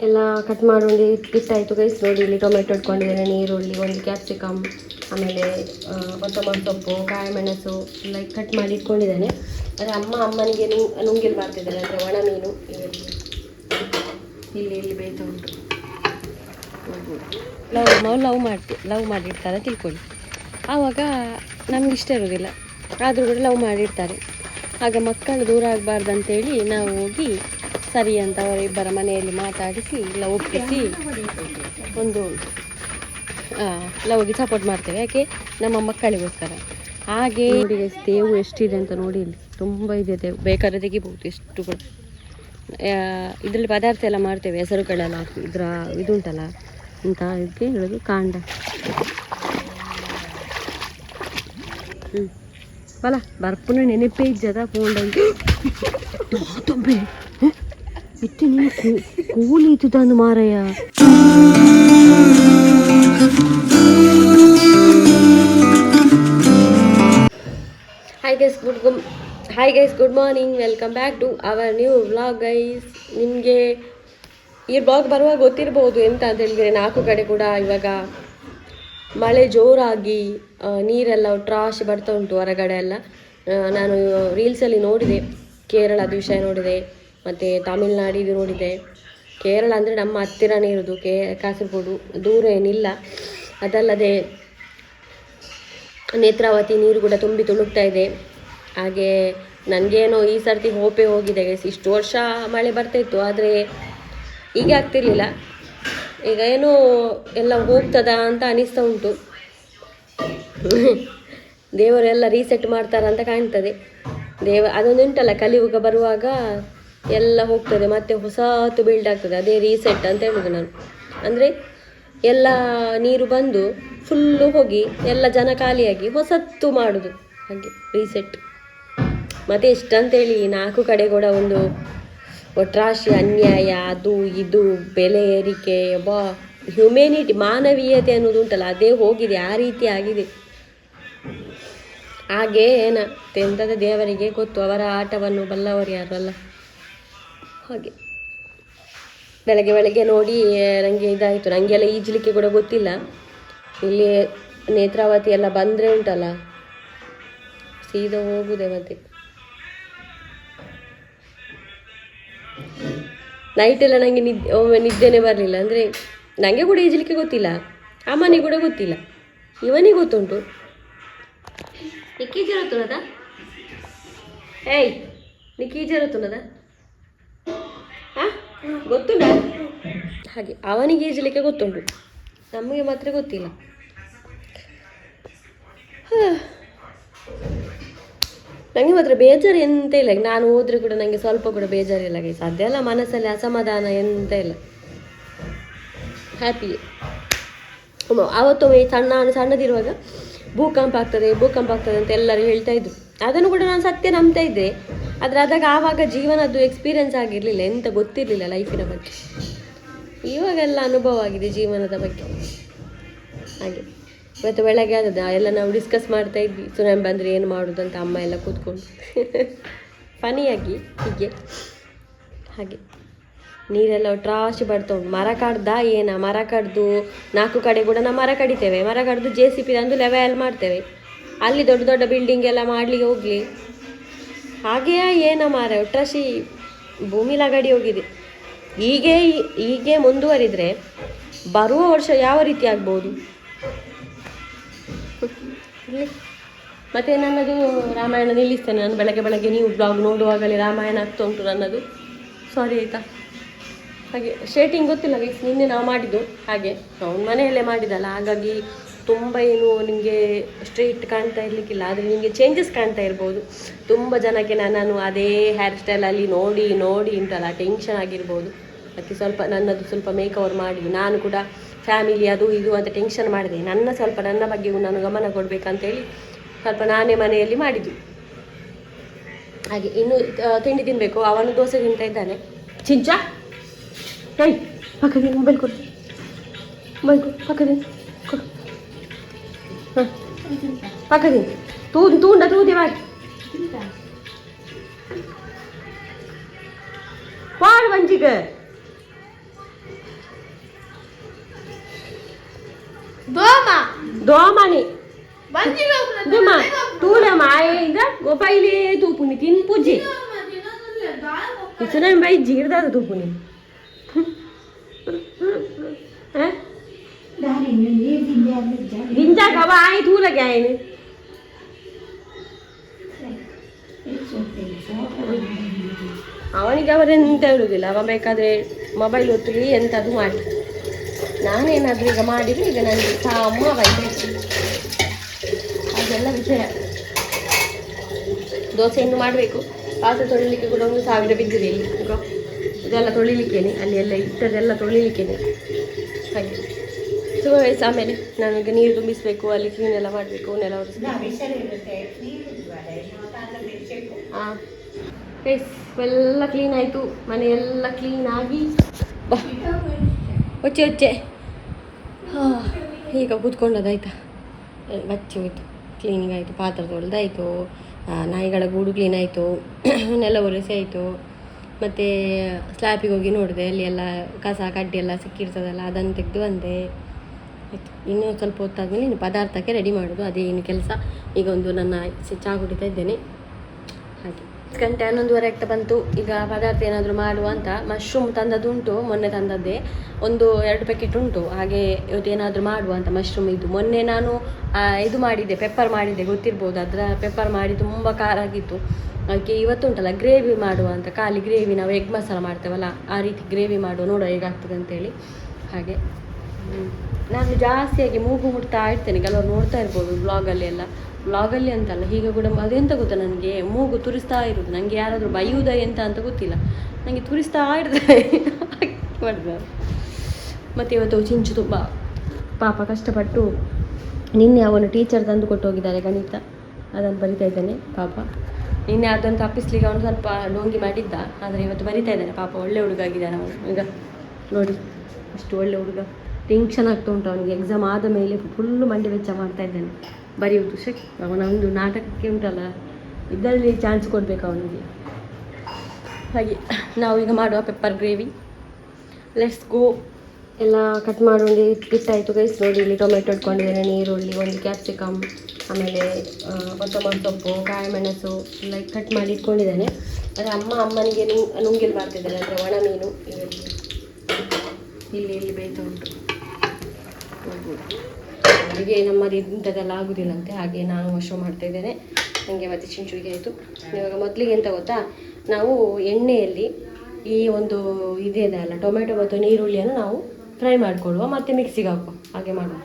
ಎಲ್ಲ ಕಟ್ ಮಾಡಿ ಇಟ್ಟಾಯಿತು ಗೈಸ್. ನೋಡಿ ಇಲ್ಲಿ ಟೊಮೆಟೊ ಇಟ್ಕೊಂಡಿದ್ದೇನೆ, ನೀರುಳ್ಳಿ, ಒಂದು ಕ್ಯಾಪ್ಸಿಕಮ್, ಆಮೇಲೆ ಕೊತ್ತಂಬರಿ ಸೊಪ್ಪು, ಕಾಯಿ ಮೆಣಸು ಎಲ್ಲ ಕಟ್ ಮಾಡಿ ಇಟ್ಕೊಂಡಿದ್ದೇನೆ. ಆದರೆ ಅಮ್ಮನಿಗೆ ನುಂಗಿಲ್ ಮಾಡ್ತಿದ್ದಾರೆ, ಅಂದರೆ ಒಣ ಮೀನು ಇಲ್ಲಿ ಬೇಯ್ತಾ ಉಂಟು. ಲವ್ ಮಾಡಿರ್ತಾರೆ ತಿಳ್ಕೊಳ್ಳಿ. ಆವಾಗ ನಮ್ಗೆ ಇಷ್ಟ ಇರೋದಿಲ್ಲ, ಆದರೂ ಕೂಡ ಲವ್ ಮಾಡಿರ್ತಾರೆ. ಆಗ ಮಕ್ಕಳು ದೂರ ಆಗಬಾರ್ದಂತೇಳಿ ನಾವು ಹೋಗಿ ಸರಿ ಅಂತ ಅವರಿಬ್ಬರ ಮನೆಯಲ್ಲಿ ಮಾತಾಡಿಸಿ ಇಲ್ಲ ಒಪ್ಪಿಸಿ ಒಂದು ಲವ್ಗೆ ಸಪೋರ್ಟ್ ಮಾಡ್ತೇವೆ. ಯಾಕೆ ನಮ್ಮ ಮಕ್ಕಳಿಗೋಸ್ಕರ. ಹಾಗೆ ನೋಡಿ ತೇವು ಎಷ್ಟಿದೆ ಅಂತ ನೋಡಿ, ಇಲ್ಲಿ ತುಂಬ ಇದೆ ತೇವು, ಬೇಕಾದ್ರೆ ತೆಗಿಬಹುದು ಎಷ್ಟು ಕೂಡ. ಇದರಲ್ಲಿ ಪದಾರ್ಥ ಎಲ್ಲ ಮಾಡ್ತೇವೆ, ಹೆಸರುಗಳೆಲ್ಲ ಹಾಕಿ ಇದುಂಟಲ್ಲ ಅಂತ ಇದಕ್ಕೆ ಹೇಳೋದು ಕಾಂಡ. ಬಲ ಬರ್ಪುನ ನೆನಪೇ ಇದ್ದದ ಫೋನ್ಗೆ ತೊಂಬೆ ಇತ್ತು ನೀನು ಕೂಲಿ ಇತ್ತು ತಂದು ಮಾರಯ್ಯ. Hi guys, good morning, welcome back to our new vlog guys. ನಿಮಗೆ ಈ ಬ್ಲಾಗ್ ಬರುವಾಗ ಗೊತ್ತಿರ್ಬೋದು ಎಂತ ಅಂತ ಹೇಳಿದರೆ, 4 ಕಡೆ ಕೂಡ ಇವಾಗ ಮಳೆ ಜೋರಾಗಿ ನೀರೆಲ್ಲ ಟ್ರಾಶ್ ಬರ್ತಾ ಉಂಟು ಹೊರಗಡೆ ಎಲ್ಲ. ನಾನು ರೀಲ್ಸಲ್ಲಿ ನೋಡಿದೆ, ಕೇರಳದ ವಿಷಯ ನೋಡಿದೆ, ಮತ್ತು ತಮಿಳ್ನಾಡಿದು ನೋಡಿದೆ. ಕೇರಳ ಅಂದರೆ ನಮ್ಮ ಹತ್ತಿರನೇ ಇರೋದು, ಕಾಸರಗೋಡು, ದೂರ ಏನಿಲ್ಲ. ಅದಲ್ಲದೆ ನೇತ್ರಾವತಿ ನೀರು ಕೂಡ ತುಂಬಿ ತುಳುಕ್ತಾ ಇದೆ. ಹಾಗೆ ನನಗೇನೋ ಈ ಸರ್ತಿ ಹೋಪೇ ಹೋಗಿದೆ ಗೈಸ್. ಇಷ್ಟು ವರ್ಷ ಮಳೆ ಬರ್ತಾಯಿತ್ತು, ಆದರೆ ಈಗ ಆಗ್ತಿರ್ಲಿಲ್ಲ. ಈಗ ಏನೋ ಎಲ್ಲ ಹೋಗ್ತದ ಅಂತ ಅನಿಸ್ತಾ ಉಂಟು. ದೇವರೆಲ್ಲ ರೀಸೆಟ್ ಮಾಡ್ತಾರಂತ ಕಾಣ್ತದೆ. ಅದೊಂದುಂಟಲ್ಲ, ಕಲಿಯುಗ ಬರುವಾಗ ಎಲ್ಲ ಹೋಗ್ತದೆ, ಮತ್ತು ಹೊಸತು ಬಿಲ್ಡ್ ಆಗ್ತದೆ. ಅದೇ ರೀಸೆಟ್ ಅಂತ ಹೇಳೋದು ನಾನು. ಅಂದರೆ ಎಲ್ಲ ನೀರು ಬಂದು ಫುಲ್ಲು ಹೋಗಿ ಎಲ್ಲ ಜನ ಖಾಲಿಯಾಗಿ ಹೊಸತ್ತು ಮಾಡೋದು, ಹಾಗೆ ರೀಸೆಟ್. ಮತ್ತು ಎಷ್ಟಂತೇಳಿ 4 ಕಡೆ ಕೂಡ ಒಂದು ಒಟ್ರಾಶಿ ಅನ್ಯಾಯ, ಅದು ಇದು ಬೆಲೆ ಏರಿಕೆ, ಹ್ಯುಮ್ಯಾನಿಟಿ, ಮಾನವೀಯತೆ ಅನ್ನೋದು ಉಂಟಲ್ಲ, ಅದೇ ಹೋಗಿದೆ, ಆ ರೀತಿ ಆಗಿದೆ. ಹಾಗೆ ಎಂಥದ ದೇವರಿಗೆ ಗೊತ್ತು, ಅವರ ಆಟವನ್ನು ಬಲ್ಲವರು ಯಾರು ಅಲ್ಲ. ಹಾಗೆ ಬೆಳಗ್ಗೆ ನೋಡಿ ನನಗೆ ಇದಾಯಿತು. ನನಗೆಲ್ಲ ಈಜಲಿಕ್ಕೆ ಕೂಡ ಗೊತ್ತಿಲ್ಲ. ಇಲ್ಲಿ ನೇತ್ರಾವತಿ ಎಲ್ಲ ಬಂದರೆ ಉಂಟಲ್ಲ, ಸೀದಾ ಹೋಗುದೆ. ಮತ್ತೆ ನೈಟೆಲ್ಲ ನನಗೆ ನಿದ್ದೆನೇ ಬರಲಿಲ್ಲ. ಅಂದರೆ ನನಗೆ ಕೂಡ ಈಜಲಿಕ್ಕೆ ಗೊತ್ತಿಲ್ಲ, ಅಮ್ಮನಿಗೆ ಕೂಡ ಗೊತ್ತಿಲ್ಲ, ಇವನಿಗೆ ಗೊತ್ತುಂಟು. ನಿಕ್ಕೀಜರುತ್ತದ ಏಯ್ ನಿಕ್ಕೀಜರುತ್ತದ ಗೊತ್ತುಂಟ. ಹಾಗೆ ಅವನಿಗೆ ಈಜಲಿಕ್ಕೆ ಗೊತ್ತುಂಟು, ನಮಗೆ ಮಾತ್ರ ಗೊತ್ತಿಲ್ಲ. ನನಗೆ ಮಾತ್ರ ಬೇಜಾರು ಎಂತ ಇಲ್ಲ. ನಾನು ಹೋದರೆ ಕೂಡ ನನಗೆ ಸ್ವಲ್ಪ ಕೂಡ ಬೇಜಾರಿಲ್ಲ ಗೈಸ್. ಅದೆಲ್ಲ ಮನಸ್ಸಲ್ಲಿ ಅಸಮಾಧಾನ ಎಂತ ಇಲ್ಲ, ಹ್ಯಾಪಿ. ಆವತ್ತೊಮ್ಮೆ ಸಣ್ಣದಿರುವಾಗ ಭೂಕಂಪ ಆಗ್ತದೆ ಅಂತ ಎಲ್ಲರೂ ಹೇಳ್ತಾ ಇದ್ರು. ಅದನ್ನು ಕೂಡ ನಾನು ಸತ್ಯ ನಂಬ್ತಾ ಇದ್ದೆ. ಆದರೆ ಆವಾಗ ಜೀವನದ್ದು ಎಕ್ಸ್ಪೀರಿಯನ್ಸ್ ಆಗಿರಲಿಲ್ಲ, ಎಂತ ಗೊತ್ತಿರಲಿಲ್ಲ ಲೈಫಿನ ಬಗ್ಗೆ. ಇವಾಗೆಲ್ಲ ಅನುಭವ ಆಗಿದೆ ಜೀವನದ ಬಗ್ಗೆ. ಹಾಗೆ ಇವತ್ತು ಬೆಳಗ್ಗೆ ಆದದ್ದು ಎಲ್ಲ ನಾವು ಡಿಸ್ಕಸ್ ಮಾಡ್ತಾ ಇದ್ವಿ, ಸುನಾಮಿ ಬಂದರೆ ಏನು ಮಾಡೋದು ಅಂತ, ಅಮ್ಮ ಎಲ್ಲ ಕೂತ್ಕೊಂಡು ಫನಿಯಾಗಿ ಹೀಗೆ. ಹಾಗೆ ನೀರೆಲ್ಲ ಟ್ರಾಶ್ ಬರ್ತಾ ಉಂಟು. ಮರ ಕಡ್ದ ಮರ ಕಡ್ದು 4 ಕಡೆ ಕೂಡ ನಾವು ಮರ ಕಡಿತೇವೆ. ಮರ ಕಡ್ದು JCB ತಂದು ಲೆವೆಲ್ ಮಾಡ್ತೇವೆ. ಅಲ್ಲಿ ದೊಡ್ಡ ದೊಡ್ಡ ಬಿಲ್ಡಿಂಗ್ ಎಲ್ಲ ಮಾಡಲಿಕ್ಕೆ ಹೋಗಲಿ, ಹಾಗೆಯೇ ಮಾರ ಒಟ್ರಾಶಿ ಭೂಮಿ ಲಗಡಿ ಹೋಗಿದೆ. ಹೀಗೆ ಮುಂದುವರಿದರೆ ಬರುವ ವರ್ಷ ಯಾವ ರೀತಿ ಆಗ್ಬೋದು. ಮತ್ತು ನನ್ನದು ರಾಮಾಯಣ ನಿಲ್ಲಿಸ್ತೇನೆ ನಾನು. ಬೆಳಗ್ಗೆ ನೀವು ಬ್ಲಾಗ್ ನೋಡುವಾಗಲೇ ರಾಮಾಯಣ ಆಗ್ತಾ ಉಂಟು ನನ್ನದು, ಸಾರಿ ಆಯಿತಾ. ಹಾಗೆ ಸ್ಟ್ರೇಟಿಂಗ್ ಗೊತ್ತಿಲ್ಲ ಗೈಸ್, ನಿನ್ನೆ ನಾವು ಮಾಡಿದ್ದು. ಹಾಗೆ ಅವ್ನು ಮನೆಯಲ್ಲೇ ಮಾಡಿದ್ದಲ್ಲ, ಹಾಗಾಗಿ ತುಂಬ ಏನು ನಿಮಗೆ ಸ್ಟ್ರೇಟ್ ಕಾಣ್ತಾ ಇರಲಿಕ್ಕಿಲ್ಲ. ಆದರೆ ನಿಮಗೆ ಚೇಂಜಸ್ ಕಾಣ್ತಾ ಇರ್ಬೋದು. ತುಂಬ ಜನಕ್ಕೆ ನಾನು ಅದೇ ಹೇರ್ ಸ್ಟೈಲಲ್ಲಿ ನೋಡಿ ಉಂಟಲ್ಲ ಟೆನ್ಷನ್ ಆಗಿರ್ಬೋದು. ಅದಕ್ಕೆ ನನ್ನದು ಸ್ವಲ್ಪ ಮೇಕ್ ಓವರ್ ಮಾಡಿದ್ದು. ನಾನು ಕೂಡ ಫ್ಯಾಮಿಲಿ ಅದು ಇದು ಅಂತ ಟೆನ್ಷನ್ ಮಾಡಿದೆ. ನನ್ನ ಬಗ್ಗೆಯೂ ನಾನು ಗಮನ ಕೊಡಬೇಕಂತೇಳಿ ಸ್ವಲ್ಪ ನಾನೇ ಮನೆಯಲ್ಲಿ ಮಾಡಿದ್ದು. ಹಾಗೆ ಇನ್ನು ತಿಂಡಿ ತಿನ್ನಬೇಕು. ಅವನು ದೋಸೆ ತಿಂತಾ ಇದ್ದಾನೆ. ಚಿಂಚ ಏಯ್ ಪಕ್ಕದಿಂದ ಮೊಬೈಲ್ ಕೊಡು ಪಕ್ಕದಿಂದ ಕೊಡು. ಹಾಂ ಪಕ್ಕದಿಂದ ತೂದಿ ಮಾಡಿ ಪಾಡು ಮಂಜಿಗೆ ದೋಮನಿ ದುಮ ತೂಲ ಮಾಯೆ ಈಗ ಗೊಬೈಲೇ ತೂಪುನಿ ತಿನ್ ಪೂಜಿ ಇಸನ ಬೈ ಜೀರ್ದಾದ ತೂಪುನಿ ಗಿಂಜಾ ಕವ ಆಯ್ ತೂಲ ಗ್ಯಾಯನಿ ಅವನಿಗೆ ಅವರೆಂತ ಹೇಳುವುದಿಲ್ಲ. ಅವ ಬೇಕಾದರೆ ಮೊಬೈಲ್ ಒತ್ತಲಿ ಎಂಥದ್ದು ಮಾಡಿ. ನಾನೇನಾದರೂ ಈಗ ಮಾಡಿದರೆ ಈಗ ನನಗೆ ಅಮ್ಮ ಬೈಬೇಕು, ಅದೆಲ್ಲ ವಿಷಯ. ದೋಸೆ ಇನ್ನು ಮಾಡಬೇಕು. ಪಾತ್ರೆ ತೊಳಿಲಿಕ್ಕೆ ಕೂಡ 1,000 ಬಿದ್ದಿದೆ ಇಲ್ಲಿ. ಈಗ ಇದೆಲ್ಲ ತೊಳಿಲಿಕ್ಕೇನೆ, ಅಲ್ಲಿ ಎಲ್ಲ ಇಟ್ಟದೆಲ್ಲ ತೊಳಿಲಿಕ್ಕೇನೆ. ಹಾಗೆ ವಯಸ್ಸು. ಆಮೇಲೆ ನನಗೆ ನೀರು ತುಂಬಿಸಬೇಕು, ಅಲ್ಲಿ ಕ್ಲೀನ್ ಎಲ್ಲ ಮಾಡಬೇಕು, ನೆಲ ಹಾಂ ಎಲ್ಲ ಕ್ಲೀನ್ ಆಯಿತು. ಮನೆಯೆಲ್ಲ ಕ್ಲೀನ್ ಆಗಿ ಒಚ್ಚೆ ಹಾಂ ಈಗ ಕೂತ್ಕೊಂಡದಾಯ್ತಾ, ಬಚ್ಚಿ ಹೋಯ್ತು, ಕ್ಲೀನಿಂಗ್ ಆಯಿತು, ಪಾತ್ರೆ ತೊಳೆದಾಯಿತು, ನಾಯಿಗಳ ಗೂಡು ಕ್ಲೀನ್ ಆಯಿತು, ನೆಲ ಒರೆಸಿ ಆಯಿತು. ಮತ್ತು ಸ್ಲ್ಯಾಪಿಗೆ ಹೋಗಿ ನೋಡಿದೆ, ಅಲ್ಲಿ ಎಲ್ಲ ಕಸ ಕಡ್ಡಿ ಎಲ್ಲ ಸಿಕ್ಕಿರ್ತದಲ್ಲ, ಅದನ್ನು ತೆಗೆದು ಬಂದೆ. ಆಯಿತು. ಇನ್ನೂ ಸ್ವಲ್ಪ ಹೊತ್ತಾದಮೇಲೆ ಇನ್ನು ಪದಾರ್ಥಕ್ಕೆ ರೆಡಿ ಮಾಡೋದು, ಅದೇನು ಕೆಲಸ. ಈಗ ಒಂದು ನನ್ನ ಚಹಾ ಕುಡಿತಾ ಇದ್ದೇನೆ. ಹಾಗೆ 11:30 ಆಗ್ತಾ ಬಂತು. ಈಗ ಪದಾರ್ಥ ಏನಾದರೂ ಮಾಡುವ ಅಂತ. ಮಶ್ರೂಮ್ ತಂದದ್ದುಂಟು, ಮೊನ್ನೆ ತಂದದ್ದೇ ಒಂದು 2 ಪ್ಯಾಕೆಟ್ ಉಂಟು. ಹಾಗೆ ಇವತ್ತೇನಾದರೂ ಮಾಡುವ ಅಂತ ಮಶ್ರೂಮ್ ಇದು. ಮೊನ್ನೆ ನಾನು ಇದು ಮಾಡಿದ್ದೆ, ಪೆಪ್ಪರ್ ಮಾಡಿದ್ದೆ, ಗೊತ್ತಿರ್ಬೋದು. ಅದರ ಪೆಪ್ಪರ್ ಮಾಡಿ ತುಂಬ ಖಾರ ಆಗಿತ್ತು. ಅದಕ್ಕೆ ಇವತ್ತುಂಟಲ್ಲ ಗ್ರೇವಿ ಮಾಡುವ ಅಂತ. ಖಾಲಿ ಗ್ರೇವಿ, ನಾವು ಎಗ್ ಮಸಾಲ ಮಾಡ್ತೇವಲ್ಲ ಆ ರೀತಿ ಗ್ರೇವಿ ಮಾಡುವ, ನೋಡುವ ಹೇಗಾಗ್ತದೆ ಅಂತೇಳಿ. ಹಾಗೆ ನಾನು ಜಾಸ್ತಿಯಾಗಿ ಮೂಗು ಮುಟ್ತಾ ಇರ್ತೇನೆ, ಕೆಲವರು ನೋಡ್ತಾ ಇರ್ಬೋದು ಬ್ಲಾಗಲ್ಲಿ ಎಲ್ಲ. ಬ್ಲಾಗಲ್ಲಿ ಅಂತಲ್ಲ, ಹೀಗೆ ಕೂಡ ಅದೆಂತ ಗೊತ್ತಾ, ನನಗೆ ಮೂಗು ತುರಿಸ್ತಾ ಇರೋದು. ನನಗೆ ಯಾರಾದರೂ ಬೈಯುವುದ ಎಂತ ಅಂತ ಗೊತ್ತಿಲ್ಲ, ನನಗೆ ತುರಿಸ್ತಾ ಇರ್ತದೆ ಮಾಡ್ತಾರೆ. ಮತ್ತು ಇವತ್ತು ಚಿಂಚು ತುಂಬ ಪಾಪ ಕಷ್ಟಪಟ್ಟು, ನಿನ್ನೆ ಅವನು ಟೀಚರ್ ತಂದು ಕೊಟ್ಟು ಹೋಗಿದ್ದಾರೆ ಗಣಿತ, ಅದನ್ನು ಬರಿತಾ ಇದ್ದಾನೆ ಪಾಪ. ನಿನ್ನೆ ಅದನ್ನು ತಪ್ಪಿಸ್ಲಿಕ್ಕೆ ಅವನು ಸ್ವಲ್ಪ ಡೋಂಗಿ ಮಾಡಿದ್ದ, ಆದರೆ ಇವತ್ತು ಬರಿತಾ ಇದ್ದಾನೆ ಪಾಪ. ಒಳ್ಳೆ ಹುಡುಗ ಆಗಿದ್ದಾನೆ ಅವನು. ಈಗ ನೋಡಿ ಅಷ್ಟು ಒಳ್ಳೆ ಹುಡುಗ. ಟೆನ್ಷನ್ ಆಗ್ತಾ ಉಂಟು ಅವನಿಗೆ. ಎಕ್ಸಾಮ್ ಆದ ಮೇಲೆ ಫುಲ್ಲು ಮಂಡೆ ವೆಚ್ಚ ಮಾಡ್ತಾ ಇದ್ದಾನೆ ಬರೆಯುವುದು. ಅವನೊಂದು ನಾಟಕಕ್ಕೆ ಉಂಟಲ್ಲ, ಇದರಲ್ಲಿ ಚಾನ್ಸ್ ಕೊಡಬೇಕು ಅವನಿಗೆ. ಹಾಗೆ ನಾವು ಈಗ ಮಾಡುವ ಪೆಪ್ಪರ್ ಗ್ರೇವಿ. Let's go. ಎಲ್ಲ ಕಟ್ ಮಾಡಿ ಇಟ್ಟಾಯಿತು ಗೈಸ್. ನೋಡಿ ಇಲ್ಲಿ ಟೊಮೆಟೊ ಇಟ್ಕೊಂಡಿದ್ದೇನೆ, ನೀರುಳ್ಳಿ, ಒಂದು ಕ್ಯಾಪ್ಸಿಕಮ್, ಆಮೇಲೆ ಕೊತ್ತಂಬರಿ ಸೊಪ್ಪು, ಕಾಯಿ ಮೆಣಸು ಎಲ್ಲ ಕಟ್ ಮಾಡಿ ಇಟ್ಕೊಂಡಿದ್ದೇನೆ. ಆದರೆ ಅಮ್ಮನಿಗೆ ನುಂಗಿಲ್ ಮಾಡ್ತಿದ್ದಾರೆ, ಅಂದರೆ ಒಣ ಮೀನು ಇಲ್ಲಿ ಬೇಯ್ತಾ ಉಂಟು. ಅವರಿಗೆ ನಮ್ಮದು ಇಂಥದ್ದೆಲ್ಲ ಆಗೋದಿಲ್ಲಂತೆ, ಹಾಗೆ ನಾನು ಮಶ್ರೂಮ್ ಮಾಡ್ತಾಯಿದ್ದೇನೆ. ನನಗೆ ಮತ್ತೆ ಚಿಂಚುಗೆ ಆಯಿತು. ಇವಾಗ ಮೊದಲಿಗೆ ಎಂತ ಗೊತ್ತಾ, ನಾವು ಎಣ್ಣೆಯಲ್ಲಿ ಈ ಒಂದು ಇದೆ ಅಲ್ಲ ಟೊಮೆಟೊ ಮತ್ತು ನೀರುಳ್ಳಿಯನ್ನು ನಾವು ಫ್ರೈ ಮಾಡಿಕೊಡುವ, ಮತ್ತು ಮಿಕ್ಸಿಗೆ ಹಾಕುವ. ಹಾಗೆ ಮಾಡುವ.